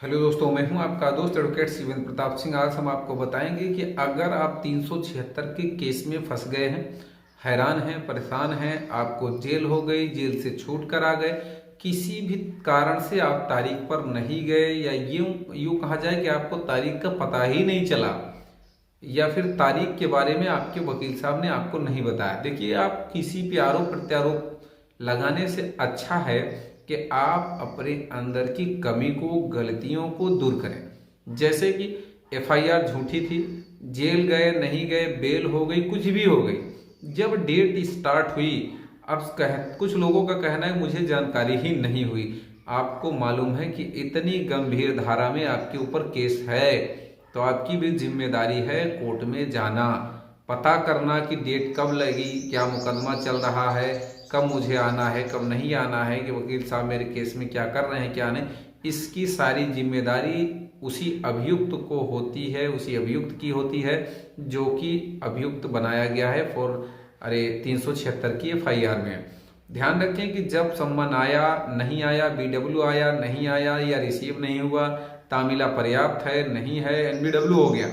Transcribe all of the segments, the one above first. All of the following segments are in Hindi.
हेलो दोस्तों, मैं हूं आपका दोस्त एडवोकेट शिवेंद्र प्रताप सिंह। आज हम आपको बताएंगे कि अगर आप 376 के केस में फंस गए हैं, हैरान हैं, परेशान हैं, आपको जेल हो गई, जेल से छूट कर आ गए, किसी भी कारण से आप तारीख पर नहीं गए, या यूं यूं कहा जाए कि आपको तारीख का पता ही नहीं चला, या फिर तारीख के बारे में आपके वकील साहब ने आपको नहीं बताया। देखिए, आप किसी भी आरोप प्रत्यारोप लगाने से अच्छा है कि आप अपने अंदर की कमी को, गलतियों को दूर करें। जैसे कि एफआईआर झूठी थी, जेल गए नहीं गए, बेल हो गई, कुछ भी हो गई, जब डेट स्टार्ट हुई, अब कुछ लोगों का कहना है मुझे जानकारी ही नहीं हुई। आपको मालूम है कि इतनी गंभीर धारा में आपके ऊपर केस है, तो आपकी भी जिम्मेदारी है कोर्ट में जाना, पता करना कि डेट कब लगी, क्या मुकदमा चल रहा है, कब मुझे आना है, कब नहीं आना है, कि वकील साहब मेरे केस में क्या कर रहे हैं, क्या नहीं। इसकी सारी जिम्मेदारी उसी अभियुक्त को होती है, उसी अभियुक्त की होती है जो कि अभियुक्त बनाया गया है 376 की एफआईआर में। ध्यान रखें कि जब सम्मन आया, नहीं आया, बीडब्ल्यू आया, नहीं आया, या रिसीव नहीं हुआ, तामिला पर्याप्त है, नहीं है, एनबीडब्ल्यू हो गया,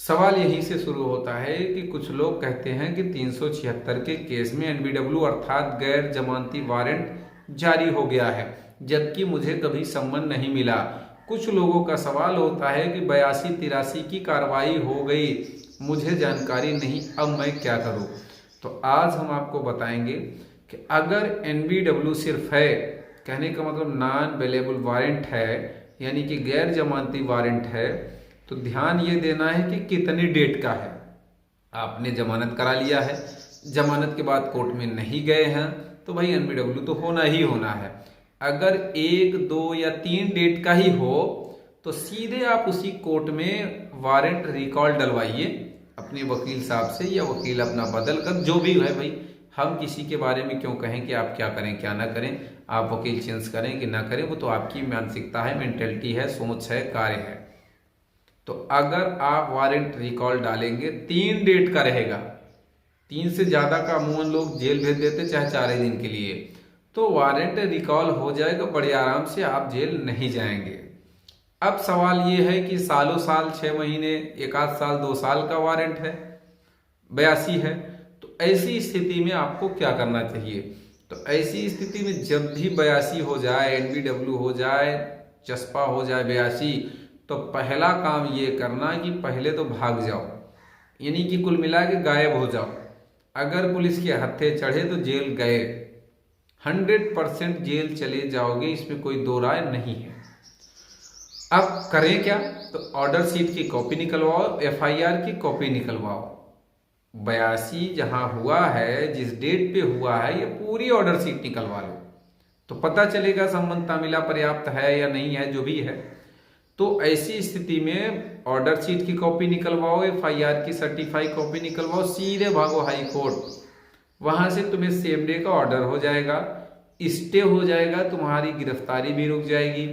सवाल यहीं से शुरू होता है कि कुछ लोग कहते हैं कि 376 के केस में एनबीडब्ल्यू अर्थात गैर जमानती वारंट जारी हो गया है, जबकि मुझे कभी सम्मन नहीं मिला। कुछ लोगों का सवाल होता है कि 82-83 की कार्रवाई हो गई, मुझे जानकारी नहीं, अब मैं क्या करूं। तो आज हम आपको बताएंगे कि अगर एनबीडब्ल्यू सिर्फ है, कहने का मतलब नॉन अवेलेबल वारंट है, यानी कि गैर जमानती वारंट है, तो ध्यान ये देना है कि कितनी डेट का है। आपने जमानत करा लिया है, जमानत के बाद कोर्ट में नहीं गए हैं, तो भाई एनबीडब्ल्यू तो होना ही होना है। अगर 1, 2 या 3 डेट का ही हो, तो सीधे आप उसी कोर्ट में वारंट रिकॉल डलवाइए अपने वकील साहब से, या वकील अपना बदल कर, जो भी है भाई। हम किसी के बारे में क्यों कहें कि आप क्या करें क्या ना करें, आप वकील चेंज करें कि ना करें, वो तो आपकी मानसिकता है, मेंटेलिटी है, सोच है, कार्य है। तो अगर आप वारंट रिकॉल डालेंगे, 3 डेट का रहेगा, 3 से ज्यादा का अमूमन लोग जेल भेज देते, चाहे 4 ही दिन के लिए, तो वारंट रिकॉल हो जाएगा, बड़े आराम से आप जेल नहीं जाएंगे। अब सवाल ये है कि सालों साल, 6 महीने, 1 आध साल, 2 साल का वारंट है, 82 है, तो ऐसी स्थिति में आपको क्या करना चाहिए। तो ऐसी स्थिति में जब भी 82 हो जाए, एनबीडब्ल्यू हो जाए, चस्पा हो जाए 82, तो पहला काम ये करना कि पहले तो भाग जाओ, यानी कि कुल मिला के गायब हो जाओ। अगर पुलिस के हत्थे चढ़े तो जेल गए, 100% जेल चले जाओगे, इसमें कोई दो राय नहीं है। अब करें क्या, तो ऑर्डर शीट की कॉपी निकलवाओ, एफआईआर की कॉपी निकलवाओ। 82 जहां हुआ है, जिस डेट पे हुआ है, ये पूरी ऑर्डर शीट निकलवा लो, तो पता चलेगा संबंधता मिला पर्याप्त है या नहीं है, जो भी है। तो ऐसी स्थिति में ऑर्डर शीट की कॉपी निकलवाओ, एफआईआर की सर्टिफाई कॉपी निकलवाओ, सीधे भागो हाई कोर्ट। वहां से तुम्हें सेम डे का ऑर्डर हो जाएगा, स्टे हो जाएगा, तुम्हारी गिरफ्तारी भी रुक जाएगी,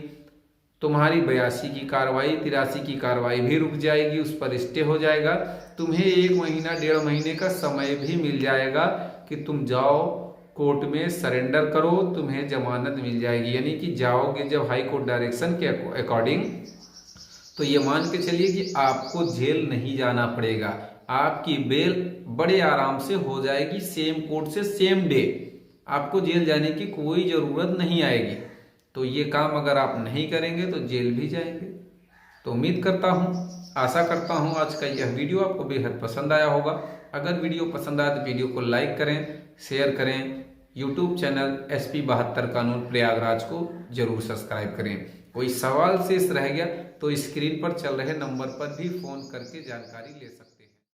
तुम्हारी 82 की कार्रवाई, 83 की कार्रवाई भी रुक जाएगी, उस पर स्टे हो जाएगा। तुम्हें 1 महीना, 1.5 महीने का समय भी मिल जाएगा कि तुम जाओ कोर्ट में सरेंडर करो, तुम्हें जमानत मिल जाएगी। यानी कि जाओगे जब हाई कोर्ट डायरेक्शन के अकॉर्डिंग, तो ये मान के चलिए कि आपको जेल नहीं जाना पड़ेगा, आपकी बेल बड़े आराम से हो जाएगी, सेम कोर्ट से सेम डे, आपको जेल जाने की कोई ज़रूरत नहीं आएगी। तो ये काम अगर आप नहीं करेंगे तो जेल भी जाएंगे। तो उम्मीद करता हूँ, आशा करता हूँ आज का यह वीडियो आपको बेहद पसंद आया होगा। अगर वीडियो पसंद आए तो वीडियो को लाइक करें, शेयर करें, यूट्यूब चैनल SP 72 कानून प्रयागराज को जरूर सब्सक्राइब करें। कोई सवाल शेष रह गया तो स्क्रीन पर चल रहे नंबर पर भी फोन करके जानकारी ले सकते हैं।